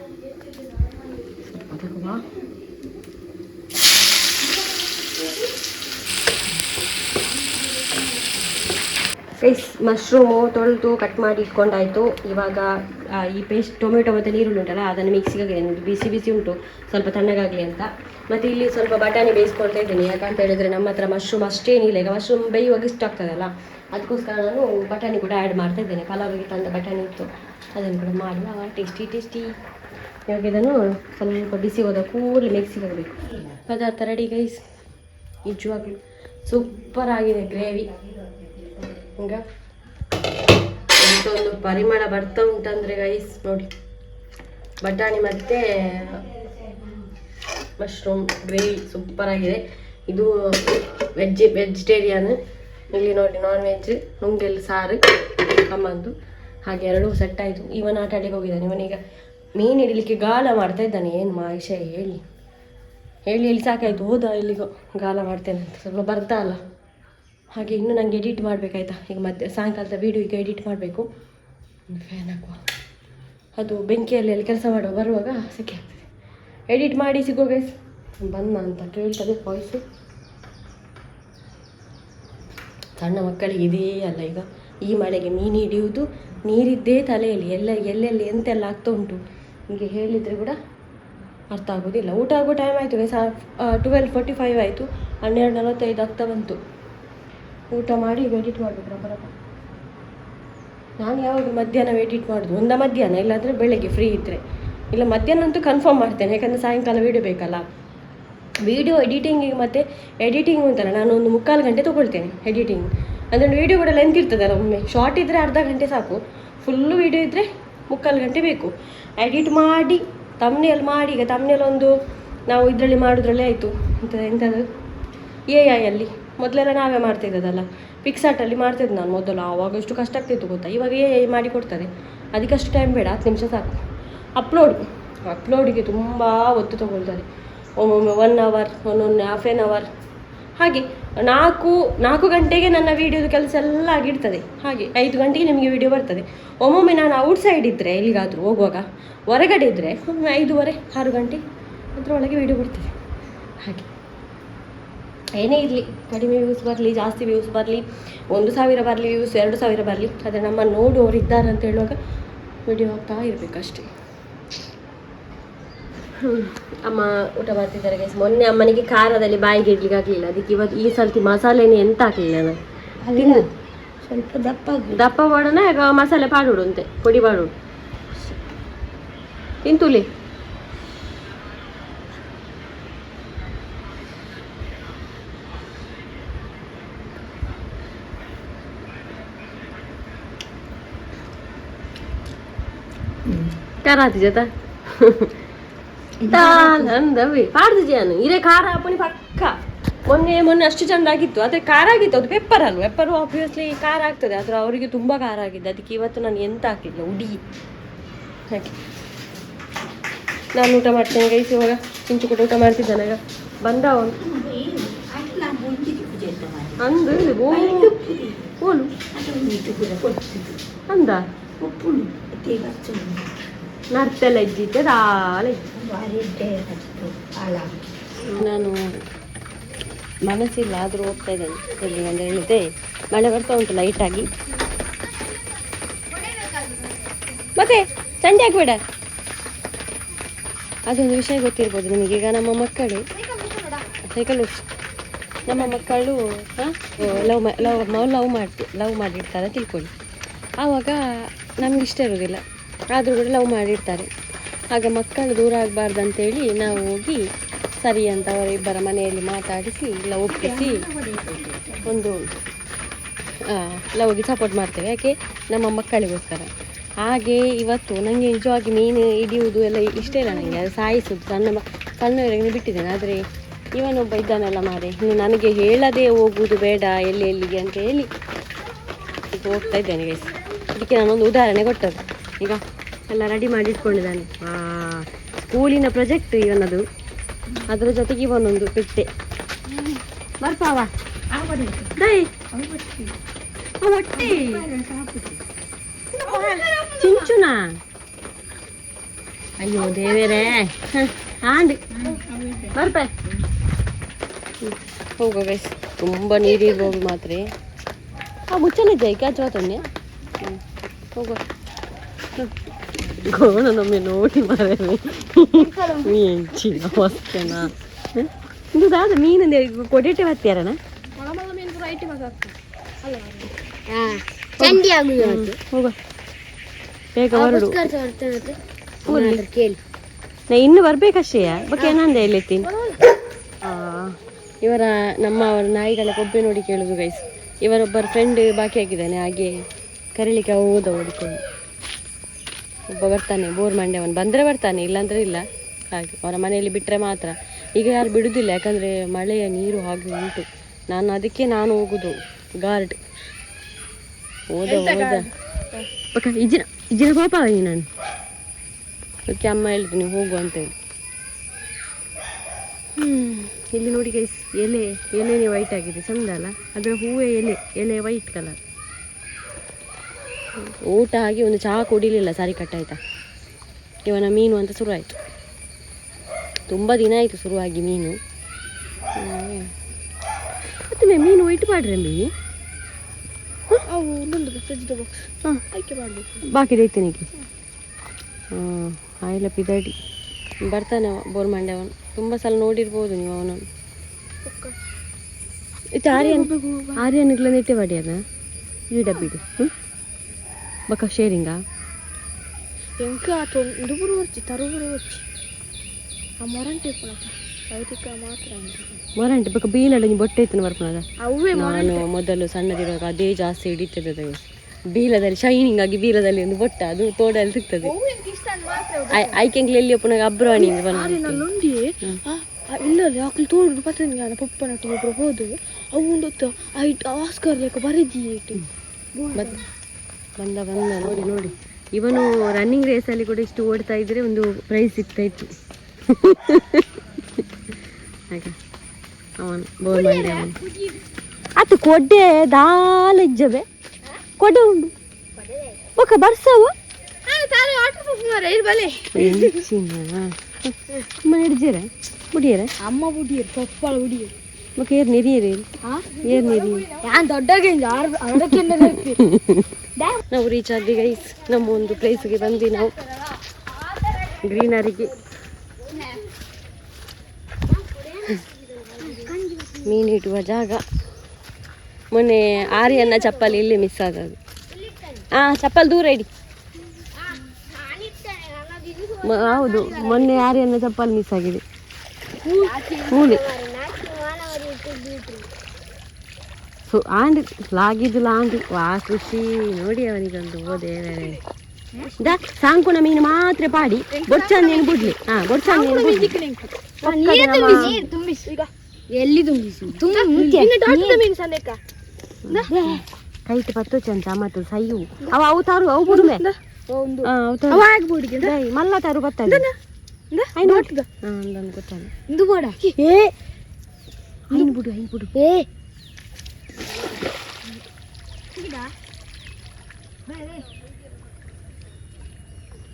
ಮಶ್ರೂಮು ತೊಳೆದು ಕಟ್ ಮಾಡಿ ಇಟ್ಕೊಂಡಾಯಿತು. ಇವಾಗ ಈ ಪೇಸ್ಟ್ ಟೊಮೆಟೊ ಮತ್ತು ನೀರುಳ್ಳಿ ಉಂಟಲ್ಲ, ಅದನ್ನು ಮಿಕ್ಸಿಗೆ ಬಿಸಿ ಬಿಸಿ ಉಂಟು, ಸ್ವಲ್ಪ ತಣ್ಣಗಾಗಲಿ ಅಂತ. ಮತ್ತು ಇಲ್ಲಿ ಸ್ವಲ್ಪ ಬಟಾಣಿ ಬೇಯಿಸ್ಕೊಳ್ತಾ ಇದ್ದೀನಿ. ಯಾಕಂತ ಹೇಳಿದರೆ ನಮ್ಮ ಹತ್ರ ಮಶ್ರೂಮ್ ಅಷ್ಟೇನಿಲ್ಲ. ಈಗ ಮಶ್ರೂಮ್ ಬೇಯುವಾಗ ಇಷ್ಟ ಆಗ್ತದಲ್ಲ, ಅದಕ್ಕೋಸ್ಕರ ನಾನು ಬಟಾಣಿ ಕೂಡ ಆ್ಯಡ್ ಮಾಡ್ತಾ ಇದ್ದೇನೆ. ಪಲಾವಿಗೆ ತಂದ ಬಟಾಣಿ ಇತ್ತು, ಅದನ್ನು ಕೂಡ ಮಾಡುವ. ಟೇಸ್ಟಿ. ಇವಾಗ ಇದನ್ನು ಸ್ವಲ್ಪ ಬಿಸಿ ಹೋದ ಕೂಡಲೇ ಮಿಕ್ಸಿಗೆ ಹಾಕಬೇಕು. ಪದಾರ್ಥ ರೆಡಿ ಗೈಸ್. ನಿಜವಾಗ್ಲೂ ಸೂಪರ್ ಆಗಿದೆ ಗ್ರೇವಿ. ಈಗ ಒಂದು ಪರಿಮಳ ಬರ್ತಾ ಉಂಟಂದರೆ ಗೈಸ್ ನೋಡಿ, ಬಟಾಣಿ ಮತ್ತು ಮಶ್ರೂಮ್ ಗ್ರೇವಿ ಸೂಪರ್ ಆಗಿದೆ. ಇದು ವೆಜಿಟೇರಿಯನ್. ಇಲ್ಲಿ ನೋಡಿ ನಾನ್ ವೆಜ್, ನುಂಗೆಲ್ ಸಾರು ಅಮ್ಮಂದು. ಹಾಗೆ 2 ಸೆಟ್ ಆಯಿತು. ಇವನ್ ಆಟ ಆಡಲಿಕ್ಕೆ ಹೋಗಿದ್ದಾನೆ. ಇವನೀಗ ಮೀನು ಹಿಡಿಲಿಕ್ಕೆ ಗಾಳ ಮಾಡ್ತಾ ಇದ್ದಾನೆ. ಏನು ವಿಷಯ ಹೇಳಿ ಸಾಕಾಯಿತು. ಹೋದ ಇಲ್ಲಿಗೂ ಗಾಳ ಮಾಡ್ತೇನೆ ಅಂತ, ಸ್ವಲ್ಪ ಬರ್ತಾ ಅಲ್ಲ. ಹಾಗೆ ಇನ್ನೂ ನನಗೆ ಎಡಿಟ್ ಮಾಡಬೇಕಾಯ್ತಾ. ಈಗ ಸಾಯಂಕಾಲದ ವೀಡಿಯೋ ಈಗ ಎಡಿಟ್ ಮಾಡಬೇಕು. ಫ್ಯಾನ್ ಹಾಕುವ, ಅದು ಬೆಂಕಿಯಲ್ಲಿ ಕೆಲಸ ಬರುವಾಗ ಸೆಕೆ ಆಗ್ತದೆ. ಎಡಿಟ್ ಮಾಡಿ ಸಿಗೋ ಗೈಸ್. ಬಂದ ಅಂತ ಕೇಳ್ತದೆ ವಾಯ್ಸು. ಸಣ್ಣ ಮಕ್ಕಳಿಗೆ ಇದೇ ಅಲ್ಲ ಈಗ, ಈ ಮಳೆಗೆ ಮೀನು ಹಿಡಿಯುವುದು, ನೀರಿದ್ದೇ ತಲೆಯಲ್ಲಿ, ಎಲ್ಲೆಲ್ಲಿ ಎಂತೆಲ್ಲ ಆಗ್ತಾ ಉಂಟು. ಹೀಗೆ ಹೇಳಿದರೆ ಕೂಡ ಅರ್ಥ ಆಗೋದಿಲ್ಲ. ಊಟ ಆಗೋ ಟೈಮ್ ಆಯಿತು ಗೈಸ್. 12:45 ಆಯಿತು. 12:45 ಆಗ್ತಾ ಬಂತು. ಊಟ ಮಾಡಿ ಈಗ ಎಡಿಟ್ ಮಾಡಬೇಕು ಬರಪ್ಪ. ನಾನು ಯಾವಾಗ ಮಧ್ಯಾಹ್ನ ಎಡಿಟ್ ಮಾಡೋದು, ಒಂದು ಮಧ್ಯಾಹ್ನ, ಇಲ್ಲಾಂದರೆ ಬೆಳಗ್ಗೆ ಫ್ರೀ ಇದ್ದರೆ. ಇಲ್ಲ ಮಧ್ಯಾಹ್ನ ಅಂತೂ ಕನ್ಫರ್ಮ್ ಮಾಡ್ತೇನೆ, ಯಾಕಂದರೆ ಸಾಯಂಕಾಲ ವೀಡಿಯೋ ಬೇಕಲ್ಲ. ವೀಡಿಯೋ ಎಡಿಟಿಂಗಿಗೆ ಮತ್ತು ಎಡಿಟಿಂಗ್ ಉಂಟಲ್ಲ, ನಾನು ಒಂದು 3/4 ಗಂಟೆ ತೊಗೊಳ್ತೇನೆ ಎಡಿಟಿಂಗ್. ಅಂದರೆ ವೀಡಿಯೋ ಕೂಡ ಲೆಂತ್ ಇರ್ತದಲ್ಲ, ಒಮ್ಮೆ ಶಾರ್ಟ್ ಇದ್ದರೆ ಅರ್ಧ ಗಂಟೆ ಸಾಕು, ಫುಲ್ಲು ವೀಡಿಯೋ ಇದ್ದರೆ 3/4 ಗಂಟೆ ಬೇಕು. ಎಡಿಟ್ ಮಾಡಿ ತಮ್ನೇಲ್ ಮಾಡಿ, ಈಗ ತಮ್ನೇಲ್ ಒಂದು ನಾವು ಇದರಲ್ಲಿ ಮಾಡೋದ್ರಲ್ಲೇ ಆಯಿತು ಎಂಥದ್ದು AI ಅಲ್ಲಿ. ಮೊದಲೆಲ್ಲ ನಾವೇ ಮಾಡ್ತಿದ್ದದಲ್ಲ, ಪಿಕ್ಸಾರ್ಟಲ್ಲಿ ಮಾಡ್ತಿದ್ದೆ ನಾನು ಮೊದಲು. ಆವಾಗ ಎಷ್ಟು ಕಷ್ಟ ಆಗ್ತಿತ್ತು ಗೊತ್ತಾ. ಇವಾಗ AI ಮಾಡಿ ಕೊಡ್ತಾರೆ, ಅದಕ್ಕಷ್ಟು ಟೈಮ್ ಬೇಡ, 10 ನಿಮಿಷ ಸಾಕು. ಅಪ್ಲೋಡಿಗೆ ತುಂಬ ಹೊತ್ತು ತಗೊಳ್ತಾರೆ. ಒಮ್ಮೊಮ್ಮೆ 1 ಅವರ್, ಒಂದೊಂದು ಹಾಫ್ ಆನ್ ಅವರ್, ಹಾಗೆ 4 ಗಂಟೆಗೆ ನನ್ನ ವೀಡಿಯೋದು ಕೆಲಸ ಎಲ್ಲ ಆಗಿರ್ತದೆ. ಹಾಗೆ 5 ಗಂಟೆಗೆ ನಿಮಗೆ ವೀಡಿಯೋ ಬರ್ತದೆ. ಒಮ್ಮೊಮ್ಮೆ ನಾನು ಔಟ್ಸೈಡ್ ಇದ್ದರೆ, ಎಲ್ಲಿಗಾದರೂ ಹೋಗುವಾಗ ಹೊರಗಡೆ ಇದ್ದರೆ 5:30, 6 ಗಂಟೆ ಅದರೊಳಗೆ ವೀಡಿಯೋ ಬರ್ತದೆ. ಹಾಗೆ ಏನೇ ಇರಲಿ, ಕಡಿಮೆ ವ್ಯೂಸ್ ಬರಲಿ, ಜಾಸ್ತಿ ವ್ಯೂಸ್ ಬರಲಿ, 1,000 ಬರಲಿ, ವ್ಯೂಸ್ 2,000 ಬರಲಿ, ಆದರೆ ನಮ್ಮ ನೋಡುವವರು ಇದ್ದಾರೆ ಅಂತ ಹೇಳುವಾಗ ವಿಡಿಯೋ ಆಗ್ತಾ ಇರಬೇಕಷ್ಟೇ. ಅಮ್ಮ ಊಟ ಮಾಡ್ತಿದ್ದಾರೆ ಗೈಸ್. ಮೊನ್ನೆ ಅಮ್ಮನಿಗೆ ಖಾರದಲ್ಲಿ ಬಾಯಿಗೆ ಇಡ್ಲಿಕ್ಕೆ ಆಗಲಿಲ್ಲ, ಅದಕ್ಕೆ ಇವತ್ತು ಈ ಸರ್ತಿ ಮಸಾಲೆನೇ ಎಂತ ಹಾಕಲಿಲ್ಲ ನಾನು. ತಿಂದು ಸ್ವಲ್ಪ ದಪ್ಪ ಮಾಡೋಣ, ಈಗ ಮಸಾಲೆ ಪಾಡುಡು ಅಂತೆ, ಪುಡಿ ಪಾಡುಡು ತಿಂತುಲಿ. ಖಾರ ಜೊತೆ ಅಂದವಿ ಪಾಡ್ದು ಜಾನು ಇರೇ ಖಾರ ಹಾಪಣಿ ಪಕ್ಕ. ಮೊನ್ನೆ ಅಷ್ಟು ಚೆಂದ ಆಗಿತ್ತು, ಆದರೆ ಖಾರ ಆಗಿತ್ತು. ಅದು ಪೆಪ್ಪರ್ ಅಲ್ವ, ಪೆಪ್ಪರು ಆಬ್ವಿಯಸ್ಲಿ ಖಾರ ಆಗ್ತದೆ, ಆದರೆ ಅವರಿಗೆ ತುಂಬ ಖಾರ ಆಗಿದೆ. ಅದಕ್ಕೆ ಇವತ್ತು ನಾನು ಎಂತ ಹಾಕಿಲ್ಲ, ಹುಡುಗಿ ಹಾಗೆ ನಾನು ಊಟ ಮಾಡ್ತೇನೆ ಗೈಸ್. ಇವಾಗ ಚಿಂಚು ಕೂಡ ಊಟ ಮಾಡ್ತಿದ್ದಾನೆ. ಈಗ ಬಂದ ಅವನು ಅಂದು ಓಲು ಅಂದ ನರ್ತೆಲ್ಲ ಇದ್ದಿದ್ದೆ ದಾಲೆ. ನಾನು ಮನಸ್ಸಿಲ್ಲ ಆದರೂ ಹೋಗ್ತಾ ಇದ್ದೇನೆ. ಎಲ್ಲಿ ಅಂತ ಹೇಳಿದೆ, ಮಳೆ ಬರ್ತಾ ಉಂಟು ಲೈಟಾಗಿ. ಮತ್ತೆ ಸಂಡೆ ಹಾಕ್ಬೇಡ. ಅದೊಂದು ವಿಷಯ ಗೊತ್ತಿರ್ಬೋದು ನಿಮಗೆ. ಈಗ ನಮ್ಮ ಮಕ್ಕಳು ಸೈಕಲ್ ನಮ್ಮ ಮಕ್ಕಳು ಲವ್ ಮಾಡಿರ್ತಾರೆ ತಿಳ್ಕೊಳ್ಳಿ. ಆವಾಗ ನಮ್ಗೆ ಇಷ್ಟ ಇರೋದಿಲ್ಲ, ಆದರೂ ಕೂಡ ಲವ್ ಮಾಡಿರ್ತಾರೆ. ಆಗ ಮಕ್ಕಳು ದೂರ ಆಗಬಾರ್ದು ಅಂತೇಳಿ ನಾವು ಹೋಗಿ ಸರಿ ಅಂತ ಅವರಿಬ್ಬರ ಮನೆಯಲ್ಲಿ ಮಾತಾಡಿಸಿ ಎಲ್ಲ ಒಪ್ಪಿಸಿ ಒಂದು ಲವ್ಗೆ ಸಪೋರ್ಟ್ ಮಾಡ್ತೇವೆ. ಯಾಕೆ, ನಮ್ಮ ಮಕ್ಕಳಿಗೋಸ್ಕರ. ಹಾಗೆ ಇವತ್ತು ನನಗೆ ನಿಜವಾಗಿ ಮೀನು ಹಿಡಿಯುವುದು ಎಲ್ಲ ಇಷ್ಟ ಇಲ್ಲ ನನಗೆ, ಅದು ಸಾಯಿಸೋದು ಸಣ್ಣವರೆಗೆ ಬಿಟ್ಟಿದ್ದೇನೆ. ಆದರೆ ಇವನೊಬ್ಬ ಇದ್ದಾನೆಲ್ಲ ಮಾರೆ, ಇನ್ನು ನನಗೆ ಹೇಳದೆ ಹೋಗುವುದು ಬೇಡ ಎಲ್ಲಿಗೆ ಅಂತ ಹೇಳಿ ಹೋಗ್ತಾ ಇದ್ದೇನೆ ಗೈಸ್. ಅದಕ್ಕೆ ನಾನೊಂದು ಉದಾಹರಣೆ ಕೊಟ್ಟದ್ದು. ಈಗ ಎಲ್ಲ ರೆಡಿ ಮಾಡಿ ಇಟ್ಕೊಂಡಿದ್ದಾನೆ. ಸ್ಕೂಲಿನ ಪ್ರಾಜೆಕ್ಟ್ ಇವನದು, ಅದರ ಜೊತೆಗೆ ಇವನೊಂದು ಬಿಟ್ಟೆ ಬರ್ಪಾವ ದೈ ಹೊಟ್ಟೆ ಚಿಂಚುನಾ. ಅಯ್ಯೋ ದೇವೇರೇ, ಆಂಡಿ ಬರ್ಪ ಹೋಗೋ ಗೈಸ್. ತುಂಬ ನೀರಿರ್ಬೋದು ಮಾತ್ರ. ಮುಚ್ಚಲಿದ್ದೆ ಈಗ ಜೋತನ್ನೇ ಹೋಗೋ. ಗೋಣನೊಮ್ಮೆ ನೋಡಿ ಮಾರೇ ಮೀಂಚಿನ ಹೊಸ್ತೇನಾ ಇದು ದಾದ ಮೀನಿಂದ ಕೊಡೇಟೆ ಬರ್ತೀಯಾರಣ ಹೋಗ ಬೇಗ ಹೊರಡು. ನಾ ಇನ್ನು ಬರ್ಬೇಕಷ್ಟೇ ಬಕ್ಕೆ ಏನಂದೆ ಎಲ್ಲಿತ್ತೀನಿ. ಅವರ ನಾಯಿಗಳ ಕೊಬ್ಬೆ ನೋಡಿ ಕೇಳುದು ಗೈಸ್. ಇವರೊಬ್ಬರ ಫ್ರೆಂಡ್ ಬಾಕಿ ಆಗಿದ್ದಾನೆ, ಹಾಗೆ ಕರೀಲಿಕ್ಕೆ ಹೋದ ಓಡಿಕೊಂಡು. ಒಬ್ಬ ಬರ್ತಾನೆ, ಬೋರ್ ಮಂಡ್ಯವನು ಬಂದರೆ ಬರ್ತಾನೆ, ಇಲ್ಲಾಂದ್ರೆ ಇಲ್ಲ. ಹಾಗೆ ಅವರ ಮನೆಯಲ್ಲಿ ಬಿಟ್ಟರೆ ಮಾತ್ರ. ಈಗ ಯಾರು ಬಿಡುವುದಿಲ್ಲ, ಯಾಕಂದರೆ ಮಳೆಯ ನೀರು ಹಾಗೆ ಉಂಟು. ಅದಕ್ಕೆ ನಾನು ಹೋಗುದು ಗಾರ್ಡ್. ಹೋದ ಪಕ್ಕ ಇಜ್ಜಿನ ಪಾಪ ಆಗಿ ನಾನು ಅದಕ್ಕೆ ಅಮ್ಮ ಹೇಳಿದ್ರು ನೀವು ಹೋಗು ಅಂತೇಳಿ. ಇಲ್ಲಿ ನೋಡಿ ಗೈಸ್, ಎಲೆನೇ ವೈಟ್ ಆಗಿದೆ, ಚಂದ ಅಲ್ಲ. ಅದರ ಹೂವೇ ಎಲೆ ವೈಟ್ ಕಲರ್. ಊಟ ಆಗಿ ಒಂದು ಚಹಾ ಕುಡಿಲಿಲ್ಲ, ಸಾರಿ ಕಟ್ಟಾಯ್ತಾ. ಇವನ ಮೀನು ಅಂತ ಶುರು ಆಯಿತು. ತುಂಬ ದಿನ ಆಯಿತು ಶುರುವಾಗಿ ಮೀನು. ಮತ್ತೆ ಮೀನು ವೈಟ್ ಮಾಡ್ರೆ ಮೀನು ಬಾಕಿ ದೈತೇನೆ. ಆಯ್ಲ ಪಿದಾಡಿ ಬರ್ತಾನೆ ಬೋರ್ ಮಂಡ್ಯವನು. ತುಂಬ ಸಲ ನೋಡಿರ್ಬೋದು ನೀವು ಅವನನ್ನು. ಇದು ಆರ್ಯನ್ಗಳ ನೆಟ್ಟೆ ಬಾಡಿ ಅದ ಈ ಡಬ್ಬಿದು ಬಕ ಶೇರಿಂಗಾ ಎಂಕ ದುಬುರು వచ్చి తరువురు వచ్చి ఆ మొరంటి ಸೌತಿಕ ಮಾತ್ರ ಮೊರಂಟಿ ಬಕ ಬೀಲಲ್ಲಿ ಬೊಟ್ಟೆ ಇತ್ತು ಬರ್ಪನದ. ನಾನು ಮೊದಲು ಸಣ್ಣದಿರುವಾಗ ಅದೇ ಜಾಸ್ತಿ ಹಿಡಿತಿದ್ದದೆ. ಬೀಲದಲ್ಲಿ ಶೈನಿಂಗ್ ಆಗಿ ಬೀಲದಲ್ಲಿ ಒಂದು ಬೊಟ್ಟ ಅದು ತೋಡಲ್ಲಿ ಸಿಗ್ತದೆ. ಐಕೆಂಗ್ಲಿ ಎಲ್ಲಿ ಪುನಃ ಅಬ್ರಾಣಿ ನಲ್ಲೊಂದಿ ಇಲ್ಲ ಆಕಳು ತೋಡುದು ಪತ್ತನಿಗೆ ಪಪ್ಪನೊಟ್ಟಿಗೆ ಒಬ್ರು ಹೋದು ಅವು ಆಸ್ಕರ್ ಲೆಕ್ಕ ಬರೆದಿ ಬಂದ ನೋಡಿ ಇವನು ರನ್ನಿಂಗ್ ರೇಸಲ್ಲಿ ಕೂಡ ಇಷ್ಟು ಓಡ್ತಾ ಇದ್ರೆ ಒಂದು ಪ್ರೈಸ್ ಸಿಗ್ತಾ ಇತ್ತು. ಹಾಗೆ ಅವನು ಬೋಲ್ ಮಾಡಿ ಅದು ಕೊಡ್ಡೆ ದಾಲಜ್ಜವೆ ಕೊಡೆ ಉಂಡು ಒಕ್ಕ ಬರ್ಸವ ಹಿಡ್ಜೀರ ಬುಡಿಯರ ಅಮ್ಮ ಬುಡಿಯರು ಪಪ್ಪಳ ಬುಡಿಯರು ಮಕ್ಕ ಏರ್ ನೀರಿ ಯಾನ್ ದೊಡ್ಡಗೆ ನಾವು ರೀಚ್ ಆದ್ವಿ ಗೈಸ್. ನಮ್ಮ ಒಂದು ಪ್ಲೇಸ್ಗೆ ಬಂದ್ವಿ ನಾವು, ಗ್ರೀನರಿಗೆ. ಮೀನಿಡುವ ಜಾಗ. ಮೊನ್ನೆ ಆರ್ಯನ ಚಪ್ಪಲಿ ಇಲ್ಲಿ ಮಿಸ್ ಆದದ್ದು. ಚಪ್ಪಲ್ ದೂರ ಇಡಿ. ಹೌದು, ಮೊನ್ನೆ ಆರ್ಯನ ಚಪ್ಪಲ್ ಮಿಸ್ ಆಗಿದೆ. ಮೂಲೆ ಆಂಡಿ ಲಾಗಿದ್ದು ಲಾಂಡಿ ವಾ ಖುಷಿ ನೋಡಿ ಅವನಿಗೊಂದು ಓದೇ ಸಾಂಕುನ ಮೀನು ಮಾತ್ರ ಪಾಡಿ ಬೊಡ್ಚಂದ ನೀನು ಬಿಡ್ಲಿ. ಎಲ್ಲಿ ಕೈಟ್ ಪತ್ತು ಚಂತ ಮತ್ತು ಸೈಯು ಅವು ತಾರು ಅವು ಬಿಡುವೆ ಮಲ್ಲ ತಾರು ಗೊತ್ತಾಗ ಬಿಡು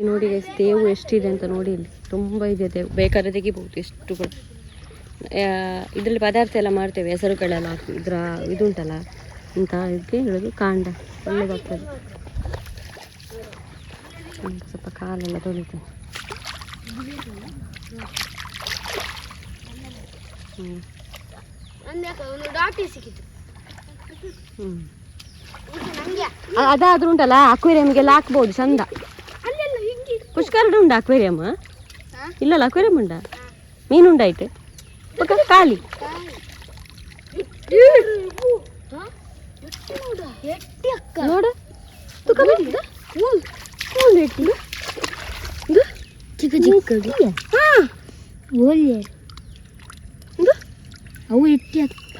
ನೋಡಿ ತೇವು ಎಷ್ಟಿದೆ ಅಂತ ನೋಡಿ. ಇಲ್ಲಿ ತುಂಬ ಇದೆ ತೇವು, ಬೇಕಾದ್ರೆ ತೆಗಿಬಹುದು ಎಷ್ಟು ಕೂಡ. ಇದರಲ್ಲಿ ಪದಾರ್ಥ ಎಲ್ಲ ಮಾಡ್ತೇವೆ, ಹೆಸರುಗಳೆಲ್ಲ ಹಾಕಿ ಇದರ ಇದುಂಟಲ್ಲ ಇಂಥ ಇದಕ್ಕೆ ಹೇಳೋದು ಕಾಂಡ ಒಳ್ಳೆದಾಗ್ತದೆ. ಸ್ವಲ್ಪ ಕಾಲೆಲ್ಲ ತೊಳಿತೇನೆ. ಅದಾದ್ರೂ ಉಂಟಲ್ಲ ಅಕ್ವೇರಿಯಂಗೆಲ್ಲ ಹಾಕ್ಬೋದು ಚಂದ. ಪುಷ್ಕರಣ ಉಂಡ ಅಕ್ವೇರಿಯಂ? ಇಲ್ಲಲ್ಲ ಅಕ್ವೇರಿಯಂ ಉಂಡ, ಮೀನುಂಡಾಯ್ತು ಖಾಲಿ. ನೋಡ ಚಿಕ್ಕ ಚಿಕ್ಕ ಅವು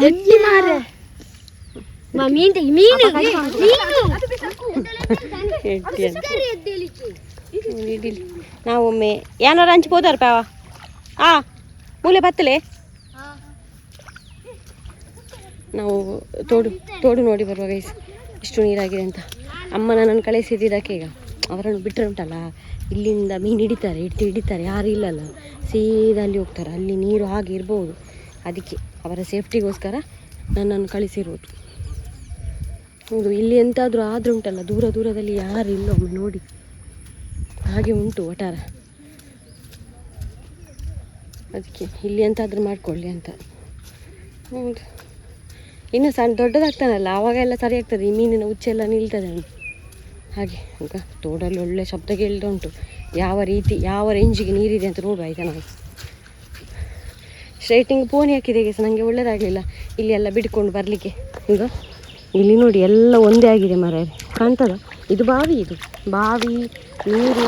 ಎಟ್ಟಿ ಮಾರೆ ಮೀನು ನಾವೊಮ್ಮೆ ಏನಾರು ಹಂಚ್ಬೋದಾರ ಪಾವ ಮೂಲೆ ಬತ್ತಲೆ ನಾವು ತೋಡು ನೋಡಿ ಬರುವ ಗೈಸ್ ಎಷ್ಟು ನೀರಾಗಿದೆ ಅಂತ. ಅಮ್ಮ ನನ್ನನ್ನು ಕಳಿಸಿದ್ದಕ್ಕೆ ಈಗ ಅವರನ್ನು ಬಿಟ್ಟರೆ ಉಂಟಲ್ಲ ಇಲ್ಲಿಂದ ಮೀನು ಹಿಡಿತಾರೆ ಯಾರು ಇಲ್ಲಲ್ಲ, ಸೀದಾ ಅಲ್ಲಿ ಹೋಗ್ತಾರೆ. ಅಲ್ಲಿ ನೀರು ಹಾಗೆ ಇರ್ಬೋದು, ಅದಕ್ಕೆ ಅವರ ಸೇಫ್ಟಿಗೋಸ್ಕರ ನನ್ನನ್ನು ಕಳಿಸಿರೋದು. ಹೌದು, ಇಲ್ಲಿ ಎಂತಾದರೂ ಆದರೂ ಉಂಟಲ್ಲ ದೂರದಲ್ಲಿ ಯಾರು ಇಲ್ಲ, ಒಮ್ಮೆ ನೋಡಿ ಹಾಗೆ ಉಂಟು ವಟಾರ. ಅದಕ್ಕೆ ಇಲ್ಲಿ ಎಂತಾದರೂ ಮಾಡಿಕೊಳ್ಳಿ ಅಂತ. ಹೌದು, ಇನ್ನು ಸಣ್ಣ ದೊಡ್ಡದಾಗ್ತಾನಲ್ಲ ಆವಾಗೆಲ್ಲ ಸರಿ ಆಗ್ತದೆ, ಈ ಮೀನಿನ ಉಚ್ಚೆಲ್ಲ ನಿಲ್ತದೆ ಹಾಗೆ. ಈಗ ತೋಡಲ್ಲಿ ಒಳ್ಳೆ ಶಬ್ದ ಕೇಳ್ತಾ ಉಂಟು. ಯಾವ ರೇಂಜಿಗೆ ನೀರಿದೆ ಅಂತ ನೋಡುವ ಆಯ್ತಾ. ನಾವು ಸ್ಟ್ರೈಟಿಂಗ್ ಪೋನಿ ಹಾಕಿದೆ ಈಗ ನನಗೆ ಒಳ್ಳೇದಾಗಲಿಲ್ಲ ಇಲ್ಲಿ ಎಲ್ಲ ಬಿಡ್ಕೊಂಡು ಬರಲಿಕ್ಕೆ. ಈಗ ಇಲ್ಲಿ ನೋಡಿ ಎಲ್ಲ ಒಂದೇ ಆಗಿದೆ ಮರ, ಕಾಣ್ತದ? ಇದು ಬಾವಿ ನೀರು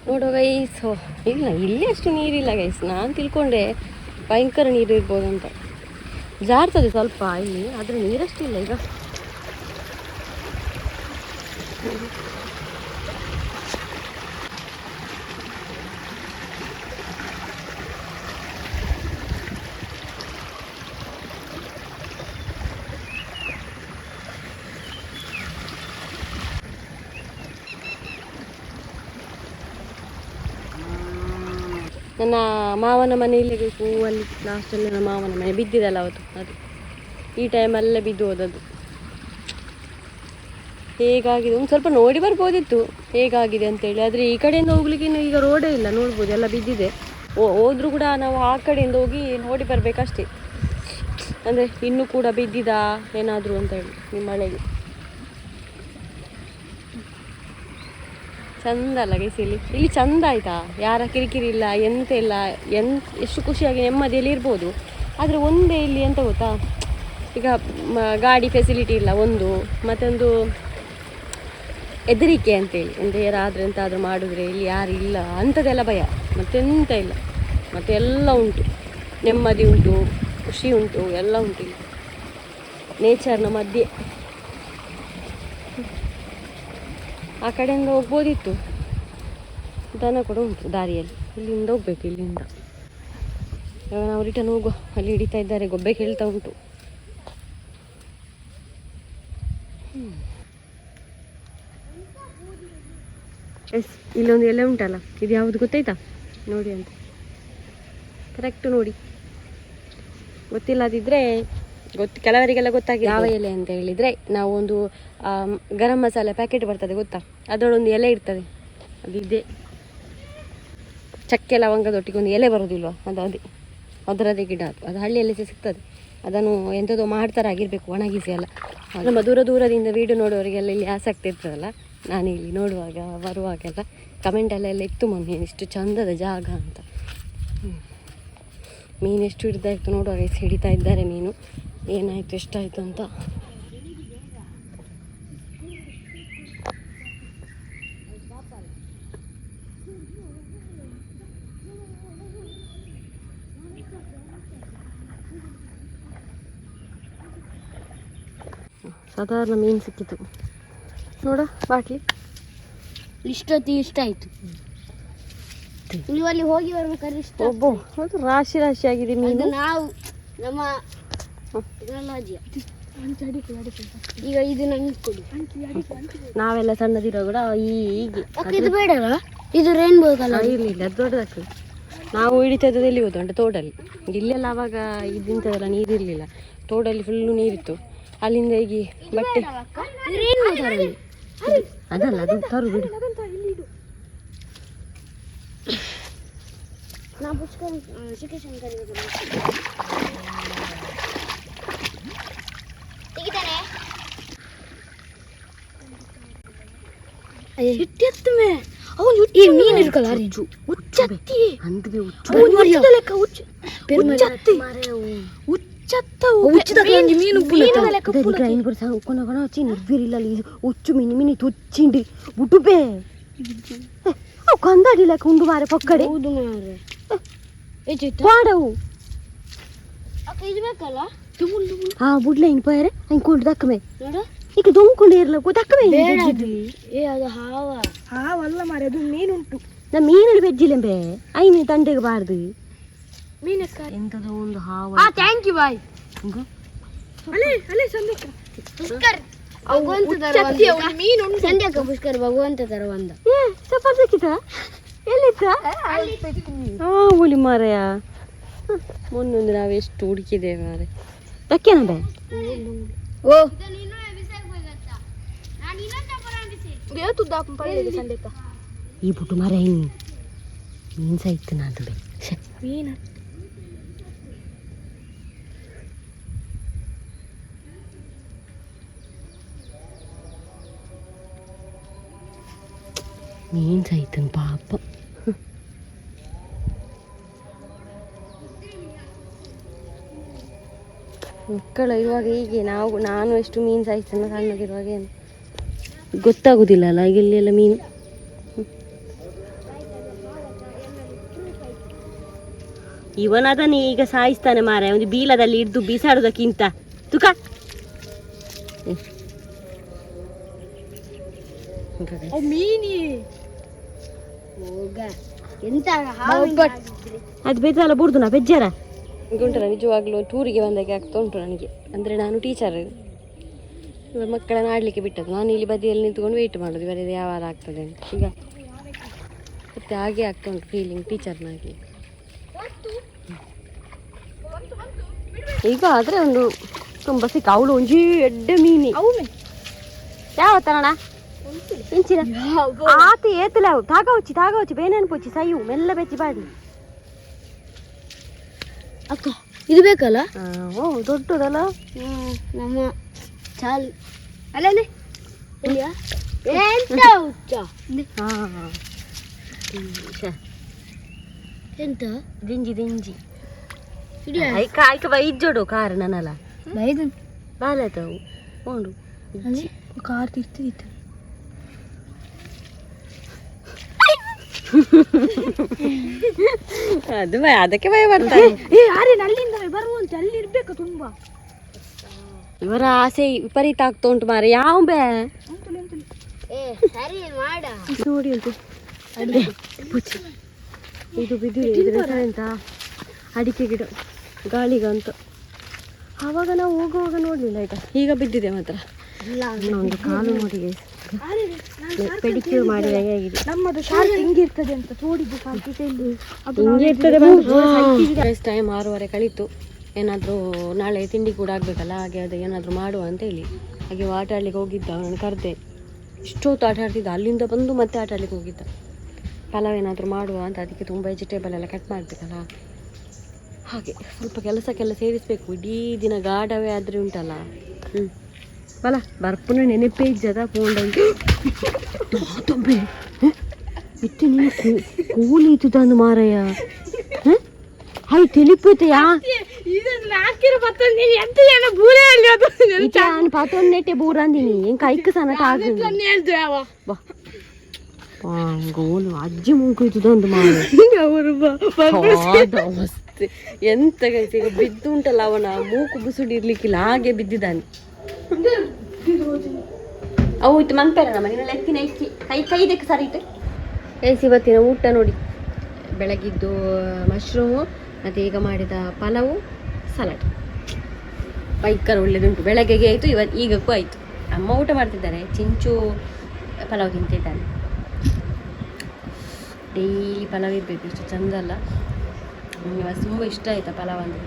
ನೋಡೋ ಗೈಸ್. ಇಲ್ಲ ಇಲ್ಲಿ ಅಷ್ಟು ನೀರಿಲ್ಲ ಗೈಸ್, ನಾನು ತಿಳ್ಕೊಂಡೆ ಭಯಂಕರ ನೀರು ಇರ್ಬೋದಂತ. ಜಾರ್ತದೆ ಸ್ವಲ್ಪ ಇಲ್ಲಿ, ಆದರೆ ನೀರಷ್ಟಿಲ್ಲ ಈಗ. ನನ್ನ ಮಾವನ ಮನೆ ಇಲ್ಲೇ ಬೇಕು, ಅಲ್ಲಿ ಲಾಸ್ಟಲ್ಲಿ ನನ್ನ ಮಾವನ ಮನೆ ಬಿದ್ದಿದಲ್ಲ ಅವತ್ತು, ಅದು ಈ ಟೈಮಲ್ಲೇ ಬಿದ್ದು ಹೋದದ್ದು. ಹೇಗಾಗಿದೆ ಒಂದು ಸ್ವಲ್ಪ ನೋಡಿ ಬರ್ಬೋದಿತ್ತು ಹೇಗಾಗಿದೆ ಅಂತೇಳಿ, ಆದರೆ ಈ ಕಡೆಯಿಂದ ಹೋಗ್ಲಿಕ್ಕೆ ಇನ್ನು ಈಗ ರೋಡೇ ಇಲ್ಲ, ನೋಡ್ಬೋದು ಎಲ್ಲ ಬಿದ್ದಿದೆ. ಹೋದ್ರೂ ಕೂಡ ನಾವು ಆ ಕಡೆಯಿಂದ ಹೋಗಿ ನೋಡಿ ಬರಬೇಕಷ್ಟೇ, ಅಂದರೆ ಇನ್ನೂ ಕೂಡ ಬಿದ್ದಿದ ಏನಾದರೂ ಅಂತೇಳಿ ಈ ಮಳೆಗೆ. ಚಂದ ಅಲ್ಲ ಗೈಸ್, ಇಲ್ಲಿ ಚಂದ ಆಯಿತಾ, ಯಾರ ಕಿರಿಕಿರಿ ಇಲ್ಲ, ಎಂತ ಇಲ್ಲ, ಎಷ್ಟು ಖುಷಿಯಾಗಿ ನೆಮ್ಮದಿಯಲ್ಲಿ ಇರ್ಬೋದು. ಆದರೆ ಒಂದೇ ಇಲ್ಲಿ ಎಂತ ಗೊತ್ತಾ, ಈಗ ಗಾಡಿ ಫೆಸಿಲಿಟಿ ಇಲ್ಲ ಒಂದು, ಮತ್ತೊಂದು ಹೆದರಿಕೆ ಅಂತೇಳಿ, ಅಂದರೆ ಯಾರಾದರೂ ಎಂತಾದರೂ ಮಾಡಿದ್ರೆ ಇಲ್ಲಿ ಯಾರು ಇಲ್ಲ ಅಂಥದ್ದೆಲ್ಲ ಭಯ, ಮತ್ತೆಂತ ಇಲ್ಲ. ಮತ್ತು ಎಲ್ಲ ಉಂಟು, ನೆಮ್ಮದಿ ಉಂಟು, ಖುಷಿ ಉಂಟು, ಎಲ್ಲ ಉಂಟು ಇಲ್ಲಿ ನೇಚರ್ನ ಮಧ್ಯೆ. ಆ ಕಡೆಯಿಂದ ಹೋಗ್ಬೋದಿತ್ತು, ದನ ಕೂಡ ಉಂಟು ದಾರಿಯಲ್ಲಿ, ಇಲ್ಲಿಂದ ಹೋಗ್ಬೇಕು. ಇಲ್ಲಿಂದ ಇವಾಗ ನಾವು ರಿಟರ್ನ್ ಹೋಗುವ. ಅಲ್ಲಿ ಹಿಡಿತಾ ಇದ್ದಾರೆ, ಗೊಬ್ಬೆ ಕೇಳ್ತಾ ಉಂಟು. ಎಸ್, ಇಲ್ಲೊಂದು ಎಲೆ ಉಂಟಲ್ಲ, ಇದು ಯಾವುದು ಗೊತ್ತಾಯ್ತಾ? ನೋಡಿ ಅಂತ ಕರೆಕ್ಟ್ ನೋಡಿ, ಗೊತ್ತಿಲ್ಲದಿದ್ದರೆ ಕೆಲವರಿಗೆಲ್ಲ ಗೊತ್ತಾಗಿದೆ ಯಾವ ಎಲೆ ಅಂತ ಹೇಳಿದರೆ, ನಾವು ಒಂದು ಗರಂ ಮಸಾಲೆ ಪ್ಯಾಕೆಟ್ ಬರ್ತದೆ ಗೊತ್ತಾ, ಅದರೊಳೊಂದು ಎಲೆ ಇರ್ತದೆ, ಅದು ಇದೆ. ಚಕ್ಕೆ ಲವಂಗದೊಟ್ಟಿಗೆ ಒಂದು ಎಲೆ ಬರೋದಿಲ್ವ, ಅದು ಅದೇ, ಅದರದೇ ಗಿಡ. ಅದು ಹಳ್ಳಿಯಲ್ಲಿ ಸಹ ಸಿಗ್ತದೆ. ಅದನ್ನು ಎಂಥದೋ ಮಾಡ್ತಾರಾಗಿರ್ಬೇಕು, ಒಣಗಿಸಿ ಎಲ್ಲ. ನಮ್ಮ ದೂರದಿಂದ ವೀಡಿಯೋ ನೋಡೋರಿಗೆಲ್ಲ ಇಲ್ಲಿ ಆಸಕ್ತಿ ಇರ್ತದಲ್ಲ, ನಾನು ಇಲ್ಲಿ ನೋಡುವಾಗ ಬರುವಾಗೆಲ್ಲ ಕಮೆಂಟಲ್ಲೆಲ್ಲ ಇತ್ತು ಮೊನ್ನೆ, ಇಷ್ಟು ಚಂದದ ಜಾಗ ಅಂತ. ಮೀನು ಎಷ್ಟು ಹಿಡ್ದಾಯಿತು ನೋಡುವಾಗ, ಎಷ್ಟು ಹಿಡಿತಾ ಇದ್ದಾರೆ ಮೀನು, ಏನಾಯಿತು ಎಷ್ಟಾಯಿತು ಅಂತ. ಸಾಧಾರಣ ಮೀನು ಸಿಕ್ಕಿತು ನೋಡ, ಬಾಟ್ಲಿ ಇಷ್ಟ ಆಯ್ತು. ನೀವು ಅಲ್ಲಿ ಹೋಗಿ ಬರ್ಬೇಕಾದ್ರೆ ಇಷ್ಟ ಒಬ್ಬ ಅದು ರಾಶಿ ಆಗಿದೆ ಮೀನು. ನಾವು ನಮ್ಮ ಈಗ ಇದು ನಂಗೆ ಕೊಡಿ. ನಾವೆಲ್ಲ ಸಣ್ಣದಿರೋ ಕೂಡ ಹೀಗೆ ಇದು ಬೇಡಲ್ಲ, ಇದು ರೈನ್ಬೋ ಕಲರ್. ಇರಲಿಲ್ಲ, ಅದು ದೊಡ್ಡದಾಗ್ತದೆ. ನಾವು ಹಿಡಿತದ್ದು ಎಲ್ಲಿ ಹೋದ ಉಂಟು, ತೋಡಲ್ಲಿ. ಇಲ್ಲೆಲ್ಲ ಆವಾಗ ಇದಿಂತದೆಲ್ಲ ನೀರಿರಲಿಲ್ಲ, ತೋಡಲ್ಲಿ ಫುಲ್ಲು ನೀರಿತ್ತು. ಅಲ್ಲಿಂದ ಹೀಗೆ ಬಟ್ಟೆ ಅದಲ್ಲ, ಅದು ತರು ಬಿಡು. ಮೀನು ಇರ್ಕಲ್ಲ, ಉಚ್ಚತ್ತಿ ఉచ్చు మిని మిని తొచ్చిండి ఉట్టుపే కందాడి లెక్క ఉండు మారే పక్కడే పాడవు బుడ్లో అయిపోయారే ఇంకోటి దక్కమే ఇక దొంగకుండా ఇర్లకు దక్కమే ಹಾವಲ್ಲ ಮಾರೆ, ಅದು ಮೀನುಂಟು. ನಾ ಮೀನಲ್ಲಿ ಬೆಜ್ಜಿಲೆಂಬೆ ಐನಿ ತಂಡೆಗೆ ಬಾರ್ದು ಎಂತದೋ ಒಂದು ಹಾವ. Thank you bye. ಪುಷ್ಕರ್ ಭಗವಂತ ತರ ಬಂದ ಚಪಾತಿಕ್ಕಿತ ಎಲ್ಲಿತ್ತ ಹುಲಿ ಮಾರಯ್ಯ. ಮೊನ್ನೊಂದು ನಾವೆಷ್ಟು ಹುಡುಕಿದ್ದೇವೆ ಮಾರೆ. ರಕ್ಕೇನ ಬೇ ಓ ಈ ಬುಟ್ಟು ಮರ ಇನ್ನು ಮೀನ್ ಸಾಯ್ತು ನಾನು ಬೇ ಮೀನ ಮೀನ್ ಸಾಯ್ತನ್ ಪಾಪ. ಮಕ್ಕಳು ಇರುವಾಗ ಹೀಗೆ ನಾನು ಎಷ್ಟು ಮೀನು ಸಾಯ್ತಾನೆ ಸಣ್ಣದಿರುವಾಗ, ಏನು ಗೊತ್ತಾಗುದಿಲ್ಲ ಅಲ್ಲ ಈಗ ಇಲ್ಲೆಲ್ಲ ಮೀನು. ಇವನದನ್ನೇ ಈಗ ಸಾಯಿಸ್ತಾನೆ ಮಾರ, ಒಂದು ಬೀಲದಲ್ಲಿ ಹಿಡ್ದು ಬೀಸಾಡೋದಕ್ಕಿಂತ ತುಕ. ಅದು ಬೇಜಾರ ಬಿಡ್ದು ನಾ ಬೆಜ್ಜಾರ ಉಂಟಲ್ಲ. ನಿಜವಾಗ್ಲೂ ಟೂರಿಗೆ ಬಂದಾಗೆ ಆಗ್ತಾ ಉಂಟು ನನಗೆ. ಅಂದರೆ ನಾನು ಟೀಚರ್, ಮಕ್ಕಳನ್ನು ಆಡಲಿಕ್ಕೆ ಬಿಟ್ಟದ್ದು. ನಾನು ಇಲ್ಲಿ ಬದಿಯಲ್ಲಿ ನಿಂತ್ಕೊಂಡು ವೆಯ್ಟ್ ಮಾಡೋದು ಇವರದ್ದು ಯಾವಾಗ ಆಗ್ತದೆ ಅಂತ. ಈಗ ಮತ್ತೆ ಹಾಗೆ ಆಗ್ತಾ ಉಂಟು ಫೀಲಿಂಗ್ ಟೀಚರ್ನಾಗಿ. ಈಗ ಆದರೆ ಒಂದು ತುಂಬ ಸಿಕ್ಕ ಅವಳು ಒಂಜಿ ಎಡ್ಡೆ ಮೀನಿ ಯಾವ ತರಣ ಇಂಚಿನ ಆತ ಏತಲೆ ಅವು ತಾಗವಚ್ಚಿ ಬೇನೇನು ಪೊಚ್ಚಿ ಸೈಯು ಮೆಲ್ಲ ಬೆಚ್ಚಿ ಬಾಡಿ. ಅಕ್ಕ ಇದು ಬೇಕಲ್ಲ? ಓ ದೊಡ್ಡದಲ್ಲ ನಮ್ಮ ಚಾಲು ಅಲ್ಲೇ ಎಂತ ದಿಂಜಿ ಆಯ್ಕ ಬೈಜೋಡು ಕಾರಣನಲ್ಲ ಬೈದು ಬಾಲದವು ಉಂಡು ಕಾರ್ ತಿರ್ತಿತ್ತು. ಅದು ಭಯ, ಅದಕ್ಕೆ ಭಯ ಬರ್ತಾರೆ. ಆರೇನು ಅಲ್ಲಿಂದ ಬರುವಂತೆ ಅಲ್ಲಿ ಇರ್ಬೇಕು ತುಂಬಾ. ಇವರ ಆಸೆ ವಿಪರೀತ ಆಗ್ತಾ ಉಂಟು ಮಾರೆ. ಯಾವ ಬೇ ನೋಡಿ ಉಂಟು ಪುಚ್ಚಿ ಇದು ಬಿದ್ದಿದೆ. ಇದ್ರ ಎಂತ ಅಡಿಕೆ ಗಿಡ ಗಾಳಿಗಂತ. ಆವಾಗ ನಾವು ಹೋಗುವಾಗ ನೋಡ್ಲಿಲ್ಲ ಆಯ್ತಾ, ಈಗ ಬಿದ್ದಿದೆ ಮಾತ್ರ. ಒಂದು ಕಾಲು ನೋಡಿ ಪೆಡಿಕ್ಯೂರ್ ಮಾಡಿ ಆಗಿದೆ. ನಮ್ಮದು ಶಾರ್ಟ್ ಹಿಂಗಿರ್ತದೆ ಅಂತ ತೋಡಿದ್ದು ಹಿಂಗೆ ಇರ್ತದೆ. ಟೈಮ್ 6:30 ಕಳೀತು. ಏನಾದರೂ ನಾಳೆ ತಿಂಡಿ ಕೂಡ ಆಗಬೇಕಲ್ಲ, ಹಾಗೆ ಅದು ಏನಾದರೂ ಮಾಡುವ ಅಂತ ಹೇಳಿ ಹಾಗೆ ಆಟ ಆಡ್ಲಿಕ್ಕೆ ಹೋಗಿದ್ದ. ಅವನು ಕರೆದೆ, ಇಷ್ಟೊತ್ತು ಆಟ ಆಡ್ತಿದ್ದ. ಅಲ್ಲಿಂದ ಬಂದು ಮತ್ತೆ ಆಟ ಆಡ್ಲಿಕ್ಕೆ ಹೋಗಿದ್ದ. ಪಲಾವ್ ಏನಾದರೂ ಮಾಡುವ ಅಂತ, ಅದಕ್ಕೆ ತುಂಬ ವೆಜಿಟೇಬಲ್ ಎಲ್ಲ ಕಟ್ ಮಾಡಬೇಕಲ್ಲ, ಹಾಗೆ ಸ್ವಲ್ಪ ಕೆಲಸಕ್ಕೆಲ್ಲ ಸೇರಿಸಬೇಕು. ಇಡೀ ದಿನ ಗಾಢವೇ ಆದರೆ ಉಂಟಲ್ಲ. ಬಲ ಬರ್ಪುನ ನೆನಪೇ ಇದ್ದದ ಪೋಂಡ ತೊಂಬೆ ಇತ್ತು ನೀನು ಕೂಲಿ ಇತ್ತು ತಂದು ಮಾರಯ್ಯ. ಹೈ ತಿಳಿಪುತ್ತೆಯಾ ಪಾತೊಂದು ನೆಟ್ಟೆ ಬೂರಂದಿನಿ ಹೆಂಗೆ ಕೈಕ್ ಸನಟ ಗೋಲು ಅಜ್ಜಿ ಮೂಕು ಒಂದು ಮಾರ ಮಸ್ತ್. ಎಂತ ಗೈತೆ ಈಗ ಬಿದ್ದು ಉಂಟಲ್ಲ, ಅವನ ಮೂಕು ಬುಸುಡಿರ್ಲಿಕ್ಕಿಲ್ಲ, ಹಾಗೆ ಬಿದ್ದಿದ್ದಾನೆ. ಅವು ಇತ್ತು ಮನ್ಪೇರ ಮನೆಯಲ್ಲಿ ಎತ್ತಿನ ಇಕ್ಕಿ ಕೈದಕ್ಕೆ ಸರಿ ಇಟ್ಟು ಇವತ್ತಿನ ಊಟ ನೋಡಿ. ಬೆಳಗಿದ್ದು ಮಶ್ರೂಮು ಮತ್ತು ಈಗ ಮಾಡಿದ ಪಲಾವು ಸಲಾಡ್ ಭಯಂಕರ ಒಳ್ಳೆದುಂಟು. ಬೆಳಗ್ಗೆಗೆ ಆಯಿತು, ಈಗಕ್ಕೂ ಆಯಿತು. ಅಮ್ಮ ಊಟ ಮಾಡ್ತಿದ್ದಾರೆ, ಚಿಂಚು ಪಲಾವ್ ತಿಂತಿದ್ದಾನೆ. ಡೈಲಿ ಪಲಾವ್ ಇರಬೇಕು, ಇಷ್ಟು ಚಂದ ಅಲ್ಲ. ನನಗೆ ತುಂಬ ಇಷ್ಟ ಆಯಿತಾ ಪಲಾವ್ ಅಂದರೆ.